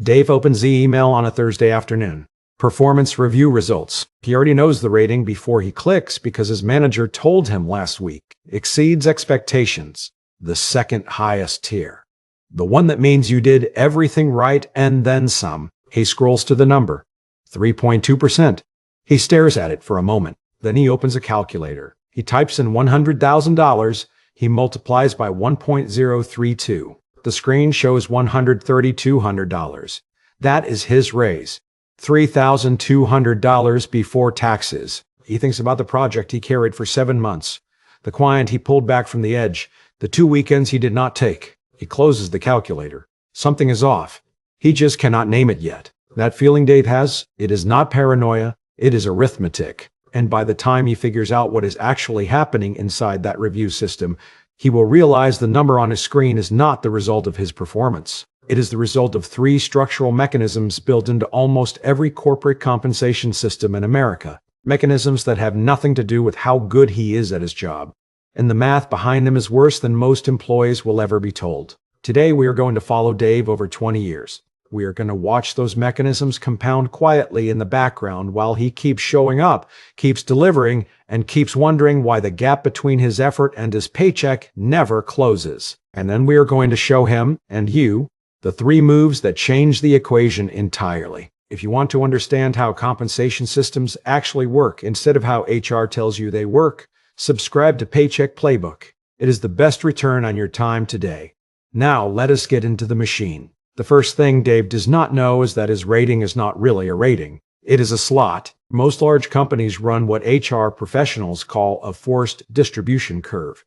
Dave opens the email on a Thursday afternoon. Performance review results. He already knows the rating before he clicks because his manager told him last week. Exceeds expectations. The second highest tier. The one that means you did everything right and then some. He scrolls to the number. 3.2%. He stares at it for a moment. Then he opens a calculator. He types in $100,000. He multiplies by 1.032. The screen shows $132,000. That is his raise. $3,200 before taxes. He thinks about the project he carried for 7 months. The client he pulled back from the edge. The 2 weekends he did not take. He closes the calculator. Something is off. He just cannot name it yet. That feeling Dave has, it is not paranoia, it is arithmetic. And by the time he figures out what is actually happening inside that review system, he will realize the number on his screen is not the result of his performance. It is the result of 3 structural mechanisms built into almost every corporate compensation system in America. Mechanisms that have nothing to do with how good he is at his job. And the math behind them is worse than most employees will ever be told. Today we are going to follow Dave over 20 years. We are going to watch those mechanisms compound quietly in the background while he keeps showing up, keeps delivering, and keeps wondering why the gap between his effort and his paycheck never closes. And then we are going to show him, and you, the 3 moves that change the equation entirely. If you want to understand how compensation systems actually work instead of how HR tells you they work, subscribe to Paycheck Playbook. It is the best return on your time today. Now let us get into the machine. The first thing Dave does not know is that his rating is not really a rating. It is a slot. Most large companies run what HR professionals call a forced distribution curve.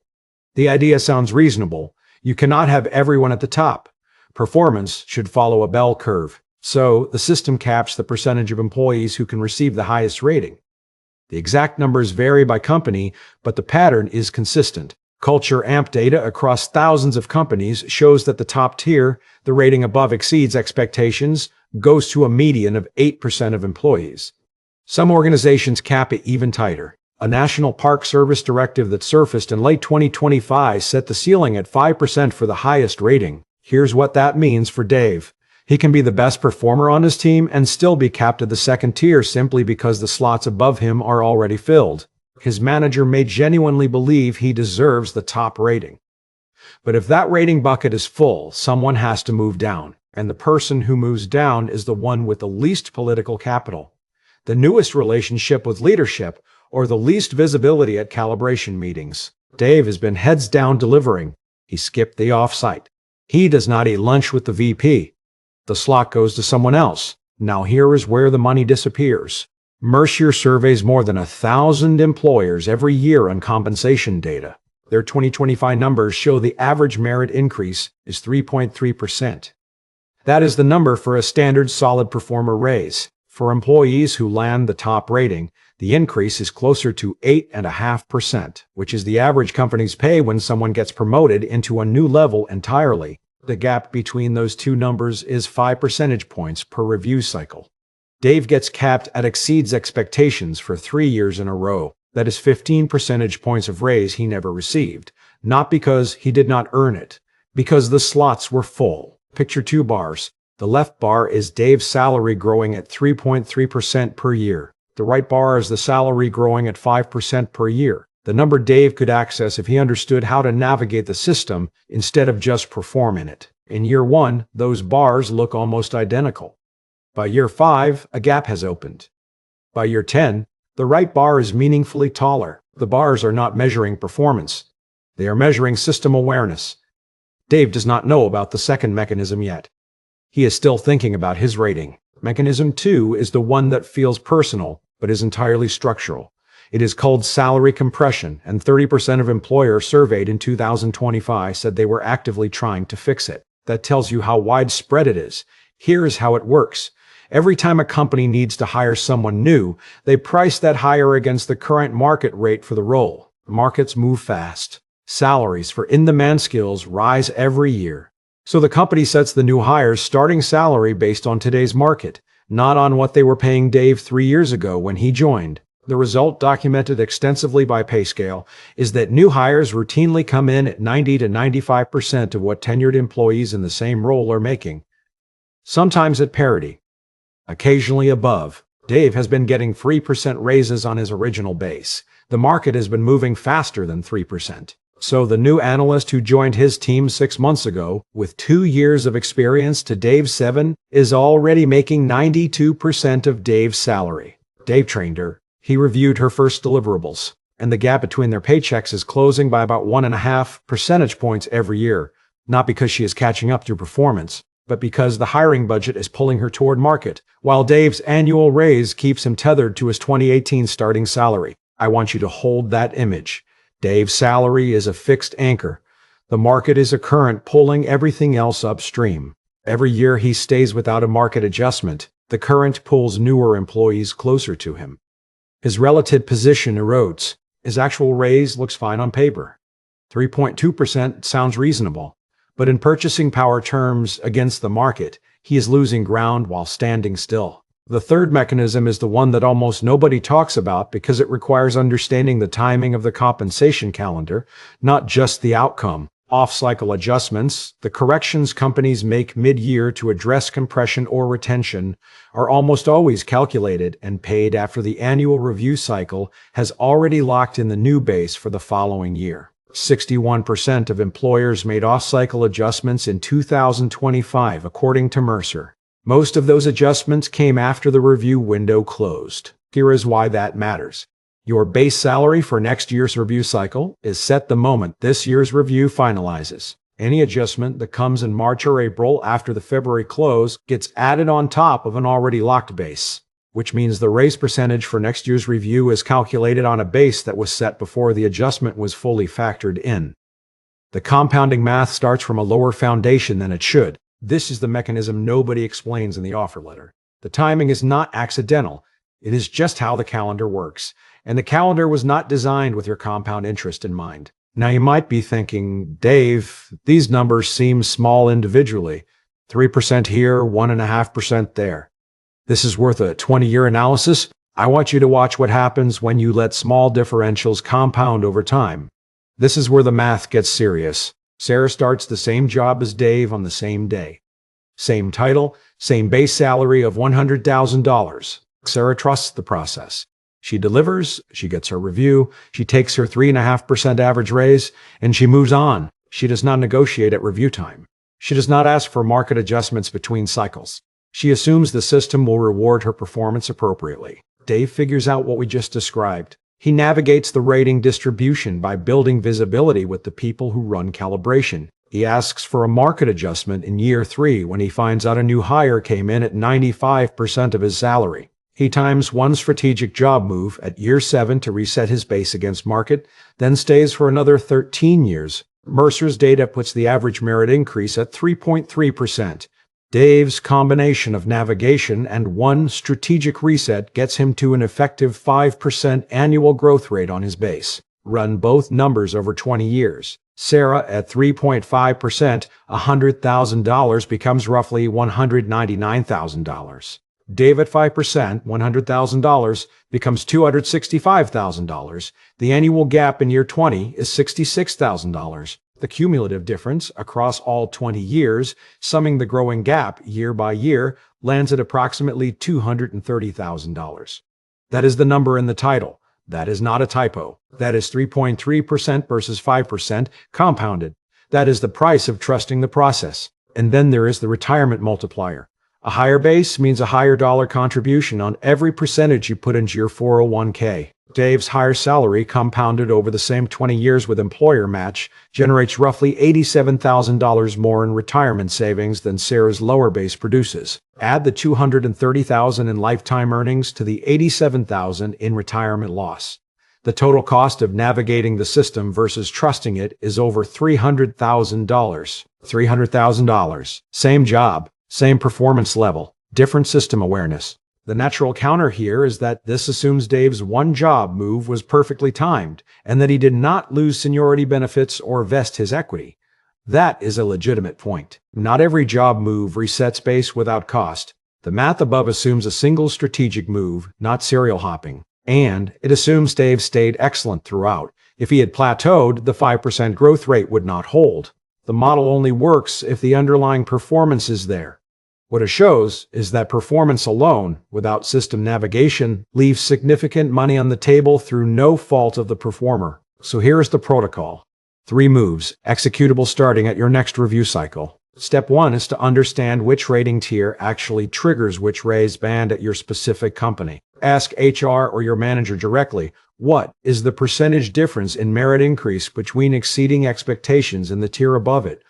The idea sounds reasonable. You cannot have everyone at the top. Performance should follow a bell curve. So, the system caps the percentage of employees who can receive the highest rating. The exact numbers vary by company, but the pattern is consistent. Culture Amp data across thousands of companies shows that the top tier, the rating above exceeds expectations, goes to a median of 8% of employees. Some organizations cap it even tighter. A National Park Service directive that surfaced in late 2025 set the ceiling at 5% for the highest rating. Here's what that means for Dave. He can be the best performer on his team and still be capped at the second tier simply because the slots above him are already filled. His manager may genuinely believe he deserves the top rating. But if that rating bucket is full, someone has to move down, and the person who moves down is the one with the least political capital, the newest relationship with leadership, or the least visibility at calibration meetings. Dave has been heads down delivering. He skipped the off-site. He does not eat lunch with the VP. The slot goes to someone else. Now here is where the money disappears. Mercer surveys more than 1,000 employers every year on compensation data. Their 2025 numbers show the average merit increase is 3.3%. That is the number for a standard solid performer raise. For employees who land the top rating, the increase is closer to 8.5%, which is the average companies pay when someone gets promoted into a new level entirely. The gap between those two numbers is 5 percentage points per review cycle. Dave gets capped at exceeds expectations for 3 years in a row. That is 15 percentage points of raise he never received. Not because he did not earn it, because the slots were full. Picture 2 bars. The left bar is Dave's salary growing at 3.3% per year. The right bar is the salary growing at 5% per year. The number Dave could access if he understood how to navigate the system instead of just perform in it. In year 1, those bars look almost identical. By year 5, a gap has opened. By year 10, the right bar is meaningfully taller. The bars are not measuring performance. They are measuring system awareness. Dave does not know about the second mechanism yet. He is still thinking about his rating. Mechanism 2 is the one that feels personal, but is entirely structural. It is called salary compression, and 30% of employers surveyed in 2025 said they were actively trying to fix it. That tells you how widespread it is. Here is how it works. Every time a company needs to hire someone new, they price that hire against the current market rate for the role. Markets move fast. Salaries for in-demand skills rise every year. So the company sets the new hire's starting salary based on today's market, not on what they were paying Dave 3 years ago when he joined. The result, documented extensively by PayScale, is that new hires routinely come in at 90 to 95% of what tenured employees in the same role are making. sometimes at parity, occasionally above. Dave has been getting 3% raises on his original base. The market has been moving faster than 3%. So the new analyst who joined his team 6 months ago, with 2 years of experience to Dave's 7, is already making 92% of Dave's salary. Dave trained her. He reviewed her first deliverables, and the gap between their paychecks is closing by about 1.5 percentage points every year, not because she is catching up through performance, but because the hiring budget is pulling her toward market, while Dave's annual raise keeps him tethered to his 2018 starting salary. I want you to hold that image. Dave's salary is a fixed anchor. The market is a current pulling everything else upstream. Every year he stays without a market adjustment, the current pulls newer employees closer to him. His relative position erodes. His actual raise looks fine on paper. 3.2% sounds reasonable, but in purchasing power terms against the market, he is losing ground while standing still. The third mechanism is the one that almost nobody talks about because it requires understanding the timing of the compensation calendar, not just the outcome. Off-cycle adjustments, the corrections companies make mid-year to address compression or retention, are almost always calculated and paid after the annual review cycle has already locked in the new base for the following year. 61% of employers made off-cycle adjustments in 2025, according to Mercer. Most of those adjustments came after the review window closed. Here is why that matters. Your base salary for next year's review cycle is set the moment this year's review finalizes. Any adjustment that comes in March or April after the February close gets added on top of an already locked base, which means the raise percentage for next year's review is calculated on a base that was set before the adjustment was fully factored in. The compounding math starts from a lower foundation than it should. This is the mechanism nobody explains in the offer letter. The timing is not accidental. It is just how the calendar works. And the calendar was not designed with your compound interest in mind. Now you might be thinking, Dave, these numbers seem small individually. 3% here, 1.5% there. This is worth a 20-year analysis. I want you to watch what happens when you let small differentials compound over time. This is where the math gets serious. Sarah starts the same job as Dave on the same day. Same title, same base salary of $100,000. Sarah trusts the process. She delivers, she gets her review, she takes her 3.5% average raise, and she moves on. She does not negotiate at review time. She does not ask for market adjustments between cycles. She assumes the system will reward her performance appropriately. Dave figures out what we just described. He navigates the rating distribution by building visibility with the people who run calibration. He asks for a market adjustment in year 3 when he finds out a new hire came in at 95% of his salary. He times one strategic job move at year 7 to reset his base against market, then stays for another 13 years. Mercer's data puts the average merit increase at 3.3%. Dave's combination of navigation and one strategic reset gets him to an effective 5% annual growth rate on his base. Run both numbers over 20 years. Sarah at 3.5%, $100,000 becomes roughly $199,000. Dave at 5%, $100,000 becomes $265,000. The annual gap in year 20 is $66,000. The cumulative difference across all 20 years, summing the growing gap year by year, lands at approximately $230,000. That is the number in the title. That is not a typo. That is 3.3% versus 5% compounded. That is the price of trusting the process. And then there is the retirement multiplier. A higher base means a higher dollar contribution on every percentage you put into your 401k. Dave's higher salary, compounded over the same 20 years with employer match, generates roughly $87,000 more in retirement savings than Sarah's lower base produces. Add the $230,000 in lifetime earnings to the $87,000 in retirement loss. The total cost of navigating the system versus trusting it is over $300,000. $300,000. Same job, same performance level, different system awareness. The natural counter here is that this assumes Dave's one job move was perfectly timed and that he did not lose seniority benefits or vest his equity. That is a legitimate point. Not every job move resets base without cost. The math above assumes a single strategic move, not serial hopping. And it assumes Dave stayed excellent throughout. If he had plateaued, the 5% growth rate would not hold. The model only works if the underlying performance is there. What it shows is that performance alone, without system navigation, leaves significant money on the table through no fault of the performer. So here is the protocol. 3 moves, executable starting at your next review cycle. Step 1 is to understand which rating tier actually triggers which raise band at your specific company. Ask HR or your manager directly, what is the percentage difference in merit increase between exceeding expectations and the tier above it?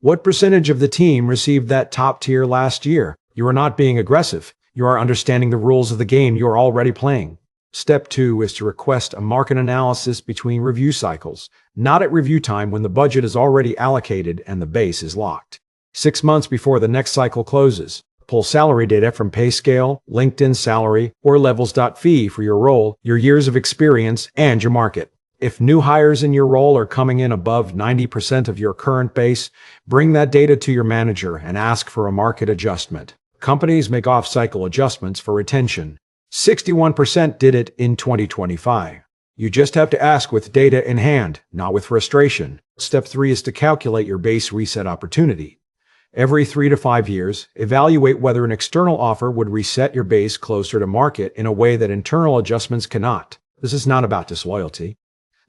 What percentage of the team received that top tier last year? You are not being aggressive. You are understanding the rules of the game you are already playing. Step 2 is to request a market analysis between review cycles, not at review time when the budget is already allocated and the base is locked. 6 months before the next cycle closes, pull salary data from PayScale, LinkedIn Salary, or Levels.fi for your role, your years of experience, and your market. If new hires in your role are coming in above 90% of your current base, bring that data to your manager and ask for a market adjustment. Companies make off-cycle adjustments for retention. 61% did it in 2025. You just have to ask with data in hand, not with frustration. Step 3 is to calculate your base reset opportunity. Every 3 to 5 years, evaluate whether an external offer would reset your base closer to market in a way that internal adjustments cannot. This is not about disloyalty.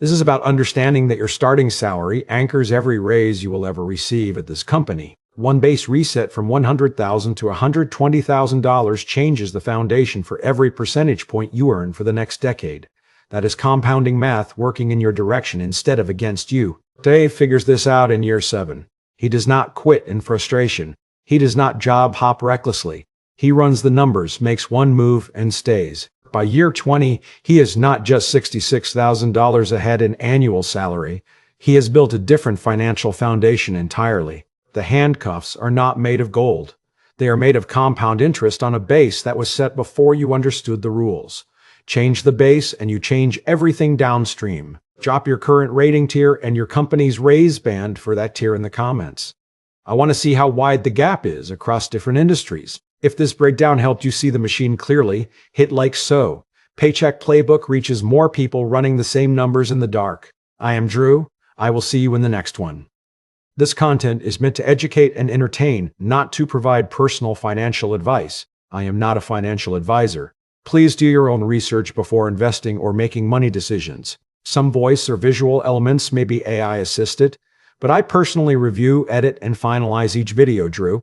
This is about understanding that your starting salary anchors every raise you will ever receive at this company. One base reset from $100,000 to $120,000 changes the foundation for every percentage point you earn for the next decade. That is compounding math working in your direction instead of against you. Dave figures this out in year 7. He does not quit in frustration. He does not job hop recklessly. He runs the numbers, makes one move, and stays. By year 20, he is not just $66,000 ahead in annual salary. He has built a different financial foundation entirely. The handcuffs are not made of gold. They are made of compound interest on a base that was set before you understood the rules. Change the base and you change everything downstream. Drop your current rating tier and your company's raise band for that tier in the comments. I want to see how wide the gap is across different industries. If this breakdown helped you see the machine clearly, hit like so. Paycheck Playbook reaches more people running the same numbers in the dark. I am Drew. I will see you in the next one. This content is meant to educate and entertain, not to provide personal financial advice. I am not a financial advisor. Please do your own research before investing or making money decisions. Some voice or visual elements may be AI assisted, but I personally review, edit, and finalize each video, Drew.